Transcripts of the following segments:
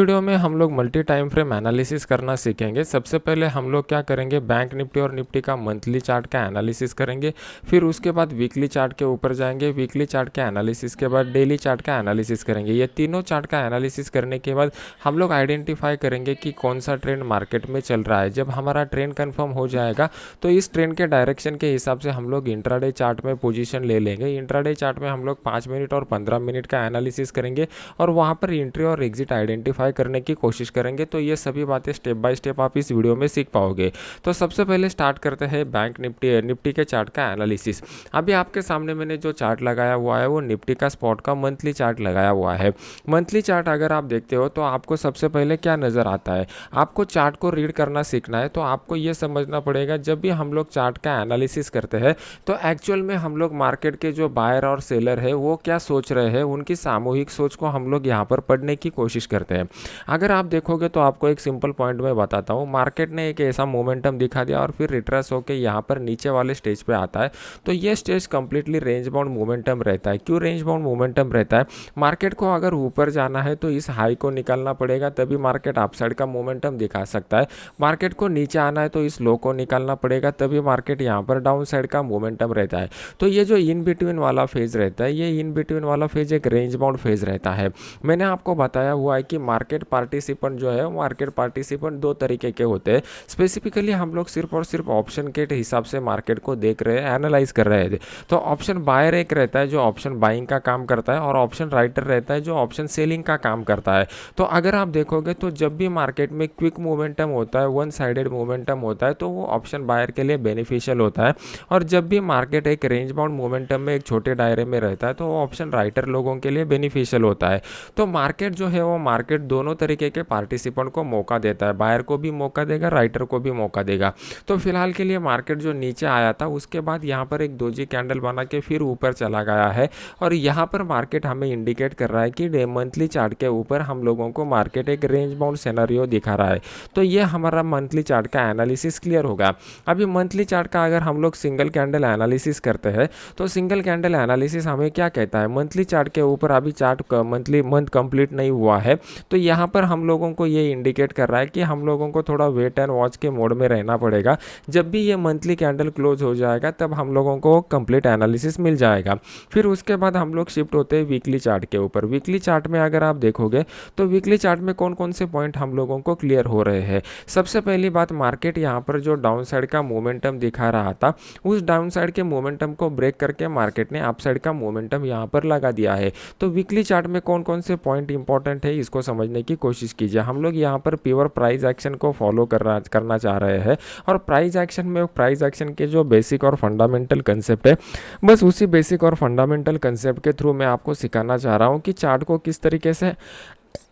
Video में हम लोग मल्टी टाइम फ्रेम एनालिसिस करना सीखेंगे। सबसे पहले हम लोग क्या करेंगे, बैंक निफ्टी और निफ्टी का मंथली चार्ट का एनालिसिस करेंगे। फिर उसके बाद वीकली चार्ट के ऊपर जाएंगे। वीकली चार्ट के एनालिसिस के बाद डेली चार्ट का एनालिसिस करेंगे। ये तीनों चार्ट का एनालिसिस करने के बाद हम लोग आइडेंटिफाई करेंगे कि कौन सा ट्रेंड मार्केट में चल रहा है। जब हमारा ट्रेंड कन्फर्म हो जाएगा तो इस ट्रेंड के डायरेक्शन के हिसाब से हम लोग इंट्राडे चार्ट में पोजीशन ले लेंगे। इंट्राडे चार्ट में हम लोग 5 मिनट और 15 मिनट का एनालिसिस करेंगे और वहाँ पर एंट्री और एग्जिट आइडेंटिफाई करने की कोशिश करेंगे। तो ये सभी बातें स्टेप बाय स्टेप आप इस वीडियो में सीख पाओगे। तो सबसे पहले स्टार्ट करते हैं बैंक निफ्टी के चार्ट का एनालिसिस। अभी आपके सामने मैंने जो चार्ट लगाया हुआ है वो निफ्टी का स्पॉट का मंथली चार्ट लगाया हुआ है। मंथली चार्ट अगर आप देखते हो तो आपको सबसे पहले क्या नज़र आता है, आपको चार्ट को रीड करना सीखना है। तो आपको ये समझना पड़ेगा, जब भी हम लोग चार्ट का एनालिसिस करते हैं तो एक्चुअल में हम लोग मार्केट के जो बायर और सेलर है वो क्या सोच रहे हैं, उनकी सामूहिक सोच को हम लोग यहाँ पर पढ़ने की कोशिश करते हैं। अगर आप देखोगे तो आपको एक सिंपल पॉइंट में बताता हूँ, मार्केट ने एक ऐसा मोमेंटम दिखा दिया और फिर रिट्रेस होकर यहाँ पर नीचे वाले स्टेज पे आता है। तो ये stage completely range bound momentum रहता है। क्यों रेंज बाउंड मोमेंटम रहता है? मार्केट को अगर ऊपर जाना है तो इस हाई को निकालना पड़ेगा, तभी मार्केट अपसाइड का मोमेंटम दिखा सकता है। मार्केट को नीचे आना है तो इस लो को निकालना पड़ेगा, तभी मार्केट यहाँ पर डाउन साइड का मोमेंटम रहता है। तो ये जो इन बिटवीन वाला फेज रहता है, ये इन बिटवीन वाला फेज एक रेंज बाउंड फेज रहता है। मैंने आपको बताया हुआ है कि मार्केट पार्टिसिपेंट जो है, मार्केट पार्टिसिपेंट दो तरीके के होते हैं। स्पेसिफिकली हम लोग सिर्फ और सिर्फ ऑप्शन के हिसाब से मार्केट को देख रहे हैं, एनालाइज कर रहे थे। तो ऑप्शन बायर एक रहता है जो ऑप्शन बाइंग का काम करता है, और ऑप्शन राइटर रहता है जो ऑप्शन सेलिंग का काम करता है। तो अगर आप देखोगे तो जब भी मार्केट में क्विक मोमेंटम होता है, वन साइडेड मोमेंटम होता है, तो वो ऑप्शन बायर के लिए बेनिफिशियल होता है। और जब भी मार्केट एक रेंज बाउंड मोमेंटम में एक छोटे दायरे में रहता है तो वो ऑप्शन राइटर लोगों के लिए बेनिफिशियल होता है। तो मार्केट जो है वो मार्केट दोनों तरीके के पार्टिसिपेंट को मौका देता है, बायर को भी मौका देगा, राइटर को भी मौका देगा। तो फिलहाल के लिए मार्केट जो नीचे आया था उसके बाद यहाँ पर एक दोजी कैंडल बना के फिर ऊपर चला गया है, और यहाँ पर मार्केट हमें इंडिकेट कर रहा है कि मंथली चार्ट के ऊपर हम लोगों को मार्केट एक रेंज बाउंड सिनेरियो दिखा रहा है। तो ये हमारा मंथली चार्ट का एनालिसिस क्लियर होगा। अभी मंथली चार्ट का अगर हम लोग सिंगल कैंडल एनालिसिस करते हैं तो सिंगल कैंडल एनालिसिस हमें क्या कहता है, मंथली चार्ट के ऊपर अभी चार्ट मंथली मंथ कंप्लीट नहीं हुआ है, तो यहाँ पर हम लोगों को ये इंडिकेट कर रहा है कि हम लोगों को थोड़ा वेट एंड वॉच के मोड में रहना पड़ेगा। जब भी ये मंथली कैंडल क्लोज हो जाएगा तब हम लोगों को कंप्लीट एनालिसिस मिल जाएगा। फिर उसके बाद हम लोग शिफ्ट होते हैं वीकली चार्ट के ऊपर। वीकली चार्ट में अगर आप देखोगे तो वीकली चार्ट में कौन कौन से पॉइंट हम लोगों को क्लियर हो रहे हैं। सबसे पहली बात, मार्केट यहाँ पर जो डाउन साइड का मोमेंटम दिखा रहा था, उस डाउन साइड के मोमेंटम को ब्रेक करके मार्केट ने अप साइड का मोमेंटम यहाँ पर लगा दिया है। तो वीकली चार्ट में कौन कौन से पॉइंट इंपॉर्टेंट है इसको समझने की कोशिश कीजिए। हम लोग यहाँ पर प्योर प्राइस एक्शन को फॉलो करना चाह रहे हैं, और प्राइस एक्शन में प्राइस एक्शन के जो बेसिक और फंडामेंटल कंसेप्ट है, बस उसी बेसिक और फंडामेंटल कंसेप्ट के थ्रू मैं आपको सिखाना चाह रहा हूँ कि चार्ट को किस तरीके से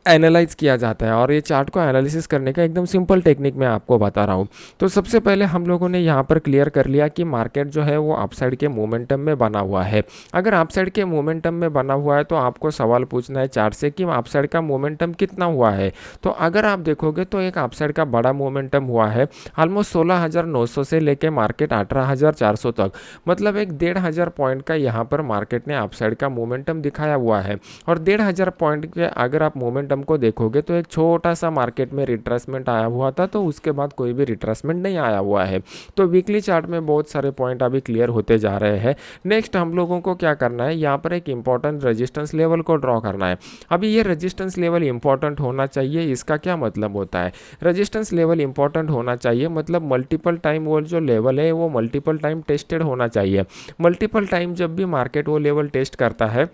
एनालाइज किया जाता है। और ये चार्ट को एनालिसिस करने का एकदम सिंपल टेक्निक मैं आपको बता रहा हूँ। तो सबसे पहले हम लोगों ने यहाँ पर क्लियर कर लिया कि मार्केट जो है वो अपसाइड के मोमेंटम में बना हुआ है। अगर अपसाइड के मोमेंटम में बना हुआ है तो आपको सवाल पूछना है चार्ट से कि अपसाइड का मोमेंटम कितना हुआ है। तो अगर आप देखोगे तो एक अपसाइड का बड़ा मोमेंटम हुआ है, ऑलमोस्ट 16,900 से लेके मार्केट 18,400 तक, मतलब एक 1,500 पॉइंट का यहाँ पर मार्केट ने अपसाइड का मोमेंटम दिखाया हुआ है। और 1,500 पॉइंट के अगर आप मोमेंटम को देखोगे तो एक छोटा सा मार्केट में रिट्रेसमेंट आया हुआ था, तो उसके बाद कोई भी रिट्रेसमेंट नहीं आया हुआ है। तो वीकली चार्ट में बहुत सारे पॉइंट अभी क्लियर होते जा रहे हैं। नेक्स्ट हम लोगों को क्या करना है, यहाँ पर एक इंपॉर्टेंट रेजिस्टेंस लेवल को ड्रॉ करना है। अभी ये रेजिस्टेंस लेवल इंपॉर्टेंट होना चाहिए, इसका क्या मतलब होता है, रेजिस्टेंस लेवल इंपॉर्टेंट होना चाहिए मतलब मल्टीपल टाइम वो जो लेवल है वो मल्टीपल टाइम टेस्टेड होना चाहिए। मल्टीपल टाइम जब भी मार्केट वो लेवल टेस्ट करता है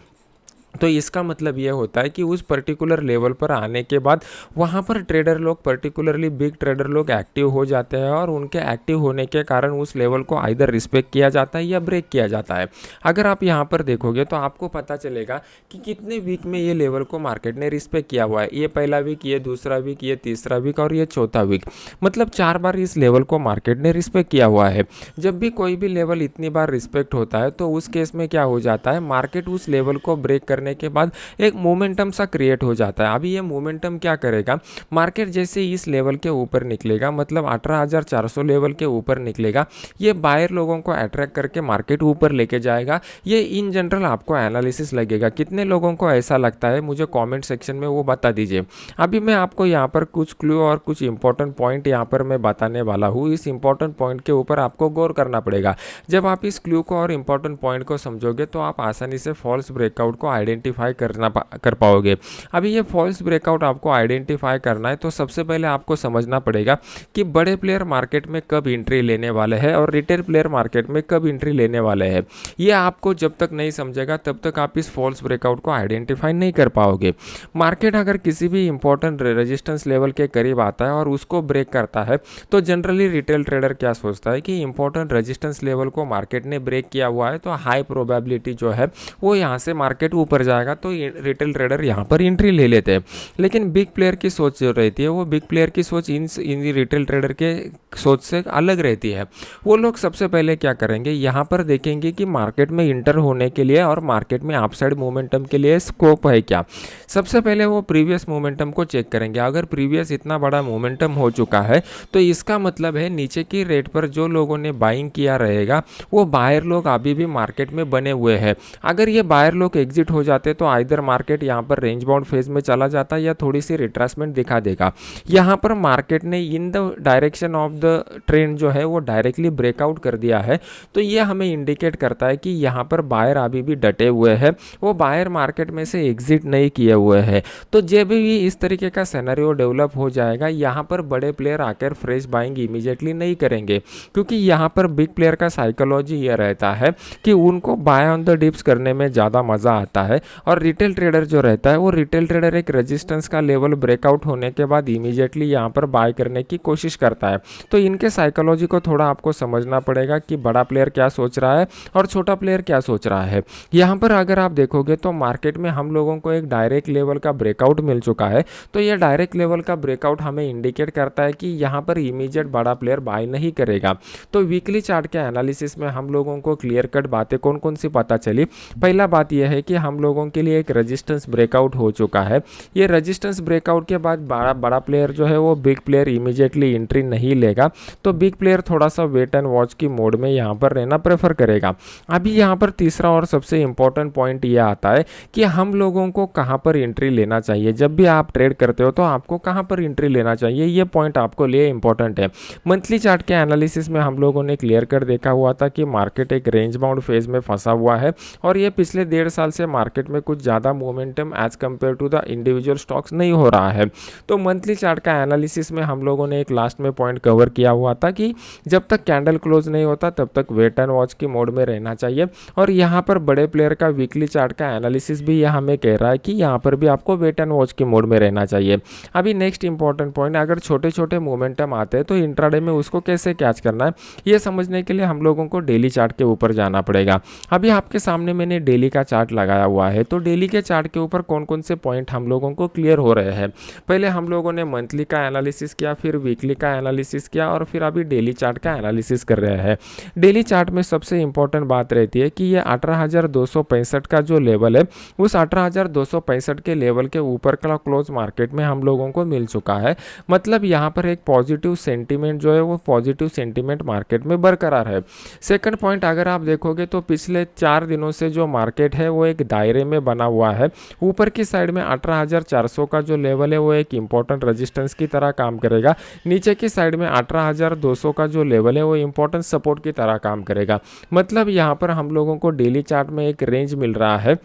तो इसका मतलब ये होता है कि उस पर्टिकुलर लेवल पर आने के बाद वहाँ पर ट्रेडर लोग, पर्टिकुलरली बिग ट्रेडर लोग एक्टिव हो जाते हैं, और उनके एक्टिव होने के कारण उस लेवल को आइदर रिस्पेक्ट किया जाता है या ब्रेक किया जाता है। अगर आप यहाँ पर देखोगे तो आपको पता चलेगा कि कितने वीक में ये लेवल को मार्केट ने रिस्पेक्ट किया हुआ है। ये पहला वीक, ये दूसरा वीक, ये तीसरा वीक और ये चौथा वीक, मतलब 4 बार इस लेवल को मार्केट ने रिस्पेक्ट किया हुआ है। जब भी कोई भी लेवल इतनी बार रिस्पेक्ट होता है तो उस केस में क्या हो जाता है, मार्केट उस लेवल को ब्रेक करने करने के बाद एक मोमेंटम सा क्रिएट हो जाता है। अभी ये मोमेंटम क्या करेगा, मार्केट जैसे इस लेवल के ऊपर निकलेगा, मतलब 18,400 लेवल के ऊपर निकलेगा, ये बायर लोगों को अट्रैक्ट करके मार्केट ऊपर लेके जाएगा। ये इन जनरल आपको एनालिसिस लगेगा। कितने लोगों को ऐसा लगता है मुझे कमेंट सेक्शन में वो बता दीजिए। अभी मैं आपको यहाँ पर कुछ क्लू और कुछ इंपॉर्टेंट पॉइंट यहाँ पर मैं बताने वाला हूँ। इस इंपॉर्टेंट पॉइंट के ऊपर आपको गौर करना पड़ेगा। जब आप इस क्लू को और इंपॉर्टेंट पॉइंट को समझोगे तो आप आसानी से फॉल्स ब्रेकआउट को आइडेंटिफाई कर पाओगे। अभी ये फॉल्स ब्रेकआउट आपको आइडेंटिफाई करना है तो सबसे पहले आपको समझना पड़ेगा कि बड़े प्लेयर मार्केट में कब एंट्री लेने वाले हैं और रिटेल प्लेयर मार्केट में कब एंट्री लेने वाले हैं। ये आपको जब तक नहीं समझेगा तब तक आप इस फॉल्स ब्रेकआउट को आइडेंटिफाई नहीं कर पाओगे। मार्केट अगर किसी भी इंपॉर्टेंट रेजिस्टेंस लेवल के करीब आता है और उसको ब्रेक करता है तो जनरली रिटेल ट्रेडर क्या सोचता है कि इंपॉर्टेंट रेजिस्टेंस लेवल को मार्केट ने ब्रेक किया हुआ है तो हाई प्रोबेबिलिटी जो है वो यहाँ से मार्केट ऊपर जाएगा, तो रिटेल ट्रेडर यहाँ पर एंट्री ले लेते हैं। लेकिन बिग प्लेयर की सोच जो रहती है वो बिग प्लेयर की सोच इन रिटेल ट्रेडर के सोच से अलग रहती है। वो लोग सबसे पहले क्या करेंगे, यहाँ पर देखेंगे कि मार्केट में इंटर होने के लिए और मार्केट में अपसाइड मोमेंटम के लिए स्कोप है क्या। सबसे पहले वो प्रीवियस मोमेंटम को चेक करेंगे। अगर प्रीवियस इतना बड़ा मोमेंटम हो चुका है तो इसका मतलब है नीचे की रेट पर जो लोगों ने बाइंग किया रहेगा वो बायर लोग अभी भी मार्केट में बने हुए हैं। अगर ये बायर लोग एग्जिट हो जाते तो आइदर मार्केट यहाँ पर रेंज बाउंड फेज में चला जाता या थोड़ी सी रिट्रेसमेंट दिखा देगा। यहाँ पर मार्केट ने in the direction of the trend जो है वो डायरेक्टली ब्रेकआउट कर दिया है, तो ये हमें इंडिकेट करता है कि यहाँ पर बायर अभी भी डटे हुए हैं, वो बायर मार्केट में से एग्जिट नहीं किए हुए हैं। तो जब भी इस तरीके का सिनेरियो डेवलप हो जाएगा यहाँ पर बड़े प्लेयर आकर फ्रेश बाइंग इमीडिएटली नहीं करेंगे, क्योंकि यहाँ पर बिग प्लेयर का साइकोलॉजी ये रहता है कि उनको बाय ऑन द डिप्स करने में ज़्यादा मज़ा आता है। और रिटेल ट्रेडर जो रहता है वो रिटेल ट्रेडर एक रेजिस्टेंस का लेवल ब्रेकआउट होने के बाद इमीडिएटली यहाँ पर बाय करने की कोशिश करता है। तो इनके साइकोलॉजी को थोड़ा आपको समझना पड़ेगा कि बड़ा प्लेयर क्या सोच रहा है और छोटा प्लेयर क्या सोच रहा है। यहाँ पर अगर आप देखोगे तो मार्केट में हम लोगों को एक डायरेक्ट लेवल का ब्रेकआउट मिल चुका है, तो ये डायरेक्ट लेवल का ब्रेकआउट हमें इंडिकेट करता है कि यहाँ पर इमीडिएट बड़ा प्लेयर बाय नहीं करेगा। तो वीकली चार्ट के एनालिसिस में हम लोगों को क्लियर कट बातें कौन कौन सी पता चली। पहला बात यह है कि हम लोगों के लिए एक रेजिस्टेंस ब्रेकआउट हो चुका है। ये रेजिस्टेंस ब्रेकआउट के बाद बड़ा प्लेयर जो है वो बिग प्लेयर इमीडिएटली एंट्री नहीं लेगा, तो बिग प्लेयर थोड़ा सा वेट एंड वॉच की मोड में यहाँ पर रहना प्रेफर करेगा। अभी यहाँ पर तीसरा और सबसे इंपॉर्टेंट पॉइंट ये आता है कि हम लोगों को कहाँ पर एंट्री लेना चाहिए। जब भी आप ट्रेड करते हो तो आपको कहाँ पर एंट्री लेना चाहिए, ये पॉइंट आपको लिए इंपॉर्टेंट है। मंथली चार्ट के एनालिसिस में हम लोगों ने क्लियर कर देखा हुआ था कि मार्केट एक रेंज बाउंड फेज में फंसा हुआ है और ये पिछले 1.5 साल से मार्केट में कुछ ज़्यादा momentum as compare to the individual stocks नहीं हो रहा है। तो मंथली चार्ट का एनालिसिस में हम लोगों ने एक लास्ट में पॉइंट कवर किया हुआ था कि जब तक कैंडल क्लोज नहीं होता तब तक वेट एंड वॉच की मोड में रहना चाहिए। और यहाँ पर बड़े प्लेयर का वीकली चार्ट का एनालिसिस भी यह हमें कह रहा है कि यहाँ पर भी आपको वेट एंड वॉच की मोड में रहना चाहिए। अभी नेक्स्ट इंपॉर्टेंट पॉइंट, अगर छोटे छोटे मोमेंटम आते हैं तो इंट्राडे में उसको कैसे कैच करना है ये समझने के लिए हम लोगों को डेली चार्ट के ऊपर जाना पड़ेगा। अभी आपके सामने मैंने डेली का चार्ट लगाया हुआ है, तो डेली के चार्ट के ऊपर कौन कौन से पॉइंट हम लोगों को क्लियर हो रहे हैं। पहले हम लोगों ने मंथली का एनालिसिस किया, फिर वीकली का एनालिसिस किया और फिर अभी डेली चार्ट का एनालिसिस कर रहे हैं। डेली चार्ट में सबसे इंपॉर्टेंट बात रहती है कि ये 18,265 का जो लेवल है उस 18,265 के लेवल के ऊपर का क्लोज मार्केट में हम लोगों को मिल चुका है। मतलब यहाँ पर एक पॉजिटिव सेंटीमेंट जो है वो पॉजिटिव सेंटीमेंट मार्केट में बरकरार है। सेकंड पॉइंट, अगर आप देखोगे तो पिछले 4 दिनों से जो मार्केट है वो एक दायरे में बना हुआ है। ऊपर की साइड में 18,400 का जो लेवल है वो एक इंपॉर्टेंट रेजिस्टेंस की तरह काम करेगा। नीचे की साइड में 18,200 का जो लेवल है वो इंपॉर्टेंट सपोर्ट की तरह काम करेगा। मतलब यहाँ पर हम लोगों को डेली चार्ट में एक रेंज मिल रहा है।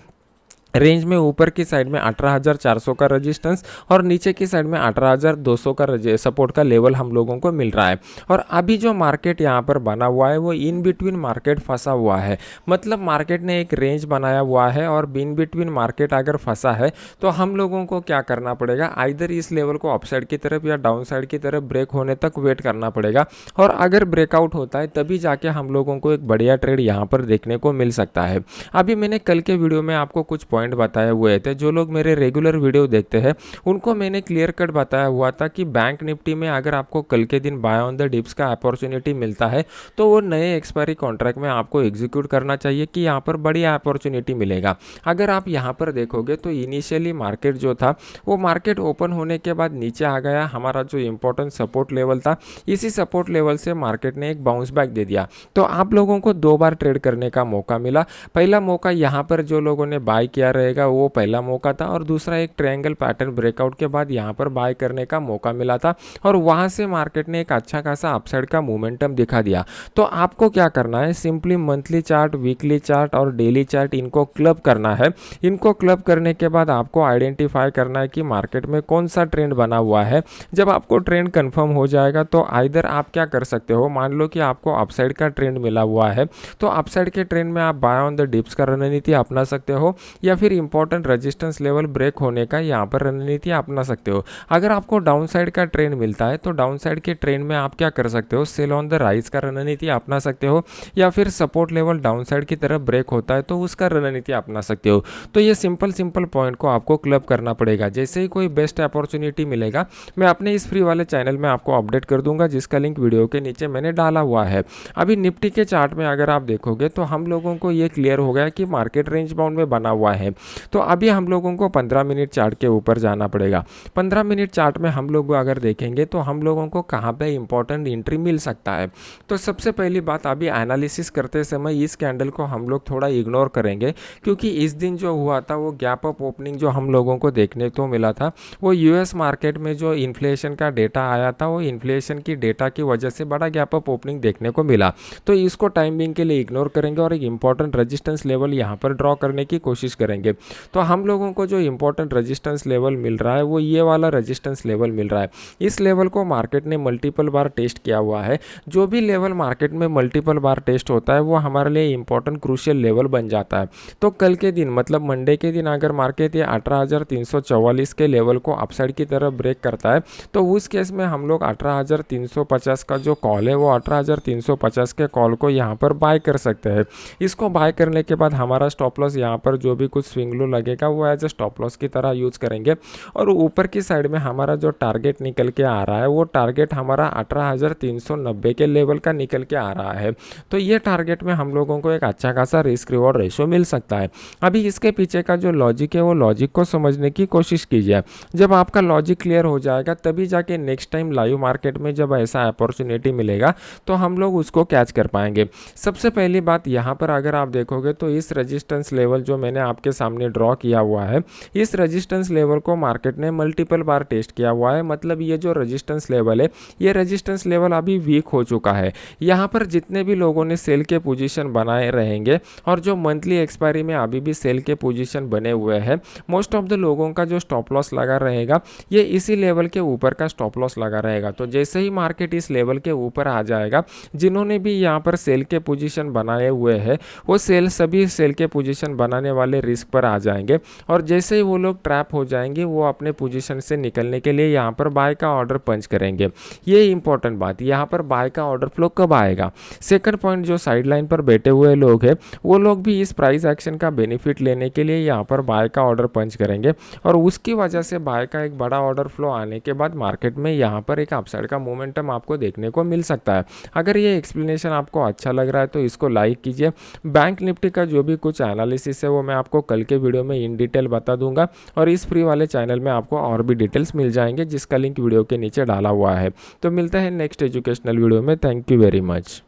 रेंज में ऊपर की साइड में 18,400 का रेजिस्टेंस और नीचे की साइड में 18,200 का सपोर्ट का लेवल हम लोगों को मिल रहा है। और अभी जो मार्केट यहाँ पर बना हुआ है वो इन बिटवीन मार्केट फंसा हुआ है। मतलब मार्केट ने एक रेंज बनाया हुआ है और इन बिटवीन मार्केट अगर फंसा है तो हम लोगों को क्या करना पड़ेगा, आइदर इस लेवल को अपसाइड की तरफ या डाउन साइड की तरफ ब्रेक होने तक वेट करना पड़ेगा। और अगर ब्रेकआउट होता है तभी जाके हम लोगों को एक बढ़िया ट्रेड यहाँ पर देखने को मिल सकता है। अभी मैंने कल के वीडियो में आपको कुछ पॉइंट बताए हुए थे। जो लोग मेरे रेगुलर वीडियो देखते हैं उनको मैंने क्लियर कट बताया हुआ था कि बैंक निफ्टी में अगर आपको कल के दिन बाय ऑन द डिप्स का अपॉर्चुनिटी मिलता है तो वो नए एक्सपायरी कॉन्ट्रैक्ट में आपको एग्जीक्यूट करना चाहिए कि यहाँ पर बड़ी अपॉर्चुनिटी मिलेगा। अगर आप यहाँ पर देखोगे तो इनिशियली मार्केट जो था वो मार्केट ओपन होने के बाद नीचे आ गया। हमारा जो इंपॉर्टेंट सपोर्ट लेवल था, इसी सपोर्ट लेवल से मार्केट ने एक बाउंस बैक दे दिया। तो आप लोगों को दो बार ट्रेड करने का मौका मिला। पहला मौका यहाँ पर जो लोगों ने बाय किया रहेगा वो पहला मौका था, और दूसरा एक ट्रायंगल पैटर्न ब्रेकआउट के बाद यहाँ पर बाय करने का मौका मिला था, और वहाँ से मार्केट ने एक अच्छा खासा अपसाइड का मोमेंटम दिखा दिया। तो आपको क्या करना है, simply monthly chart, weekly chart और डेली चार्ट इनको क्लब करना है। इनको क्लब करने के बाद आपको आइडेंटिफाई करना है कि मार्केट में कौन सा ट्रेंड बना हुआ है। जब आपको ट्रेंड कंफर्म हो जाएगा तो आइदर आप क्या कर सकते हो, मान लो कि आपको अपसाइड का ट्रेंड मिला हुआ है तो अपसाइड के ट्रेंड में आप बाय ऑन द डिप्स का रणनीति अपना सकते हो, या फिर इंपॉर्टेंट रेजिस्टेंस लेवल ब्रेक होने का यहाँ पर रणनीति अपना सकते हो। अगर आपको डाउन साइड का ट्रेंड मिलता है तो डाउन साइड के ट्रेंड में आप क्या कर सकते हो, सेल ऑन द राइज का रणनीति अपना सकते हो, या फिर सपोर्ट लेवल डाउन साइड की तरफ ब्रेक होता है तो उसका रणनीति अपना सकते हो। तो ये सिंपल पॉइंट को आपको क्लब करना पड़ेगा। जैसे ही कोई बेस्ट अपॉर्चुनिटी मिलेगा मैं अपने इस फ्री वाले चैनल में आपको अपडेट कर दूंगा, जिसका लिंक वीडियो के नीचे मैंने डाला हुआ है। अभी निफ्टी के चार्ट में अगर आप देखोगे तो हम लोगों को ये क्लियर हो गया कि मार्केट रेंज बाउंड में बना हुआ है। तो अभी हम लोगों को 15 मिनट चार्ट के ऊपर जाना पड़ेगा। 15 मिनट चार्ट में हम लोग अगर देखेंगे तो हम लोगों को कहाँ पे इंपॉर्टेंट एंट्री मिल सकता है। तो सबसे पहली बात, अभी एनालिसिस करते समय इस कैंडल को हम लोग थोड़ा इग्नोर करेंगे, क्योंकि इस दिन जो हुआ था वो गैप अप ओपनिंग जो हम लोगों को देखने को मिला था, वो यूएस मार्केट में जो इन्फ्लेशन का डेटा आया था वो इन्फ्लेशन की डेटा की वजह से बड़ा गैप अप ओपनिंग देखने को मिला। तो इसको टाइम बिंग के लिए इग्नोर करेंगे और एक इंपॉर्टेंट रेजिस्टेंस लेवल यहाँ पर ड्रॉ करने की कोशिश करेंगे। तो हम लोगों को जो इंपॉर्टेंट रेजिस्टेंस लेवल मिल रहा है वो ये वाला रेजिस्टेंस लेवल मिल रहा है। इस लेवल को मार्केट ने मल्टीपल बार टेस्ट किया हुआ है। जो भी लेवल मार्केट में मल्टीपल बार टेस्ट होता है वो हमारे लिए इंपॉर्टेंट क्रूशियल लेवल बन जाता है। तो कल के दिन मतलब मंडे के दिन अगर मार्केट ये 18,344 के लेवल को अपसाइड की तरफ ब्रेक करता है तो उस केस में हम लोग 18,350 का जो कॉल है वो 18,350 के कॉल को यहाँ पर बाय कर सकते हैं। इसको बाय करने के बाद हमारा स्टॉप लॉस यहाँ पर जो भी कुछ स्विंग लो लगेगा वो एज ए स्टॉप लॉस की तरह यूज करेंगे, और ऊपर की साइड में हमारा जो टारगेट निकल के आ रहा है वो टारगेट हमारा 18,390 के लेवल का निकल के आ रहा है। तो ये टारगेट में हम लोगों को एक अच्छा खासा रिस्क रिवॉर्ड रेशो मिल सकता है। अभी इसके पीछे का जो लॉजिक है वो लॉजिक को समझने की कोशिश कीजिए। जब आपका लॉजिक क्लियर हो जाएगा तभी जाके नेक्स्ट टाइम लाइव मार्केट में जब ऐसा अपॉर्चुनिटी मिलेगा तो हम लोग उसको कैच कर पाएंगे। सबसे पहली बात, यहाँ पर अगर आप देखोगे तो इस रेजिस्टेंस लेवल जो मैंने आपके सामने ड्रॉ किया हुआ है, इस रेजिस्टेंस लेवल को मार्केट ने मल्टीपल बार टेस्ट किया हुआ है। मतलब ये जो रेजिस्टेंस लेवल है ये रेजिस्टेंस लेवल अभी वीक हो चुका है। यहाँ पर जितने भी लोगों ने सेल के पोजीशन बनाए रहेंगे और जो मंथली एक्सपायरी में अभी भी सेल के पोजीशन बने हुए हैं, मोस्ट ऑफ द लोगों का जो स्टॉप लॉस लगा रहेगा ये इसी लेवल के ऊपर का स्टॉप लॉस लगा रहेगा। तो जैसे ही मार्केट इस लेवल के ऊपर आ जाएगा, जिन्होंने भी यहाँ पर सेल के पोजीशन बनाए हुए हैं वो सभी सेल के पोजीशन बनाने वाले रिस्क पर आ जाएंगे, और जैसे ही वो लोग ट्रैप हो जाएंगे वो अपने पोजीशन से निकलने के लिए यहाँ पर बाय का ऑर्डर पंच करेंगे। ये इंपॉर्टेंट बात, यहाँ पर बाय का ऑर्डर फ्लो कब आएगा। सेकंड पॉइंट, जो साइड लाइन पर बैठे हुए लोग हैं वो लोग भी इस प्राइस एक्शन का बेनिफिट लेने के लिए यहाँ पर बाय का ऑर्डर पंच करेंगे, और उसकी वजह से बाय का एक बड़ा ऑर्डर फ्लो आने के बाद मार्केट में यहाँ पर एक अपसाइड का मोमेंटम आपको देखने को मिल सकता है। अगर ये एक्सप्लेनेशन आपको अच्छा लग रहा है तो इसको लाइक कीजिए। बैंक निफ्टी का जो भी कुछ एनालिसिस है वो मैं आपको कल के वीडियो में इन डिटेल बता दूंगा, और इस फ्री वाले चैनल में आपको और भी डिटेल्स मिल जाएंगे जिसका लिंक वीडियो के नीचे डाला हुआ है। तो मिलता है नेक्स्ट एजुकेशनल वीडियो में। Thank you very much.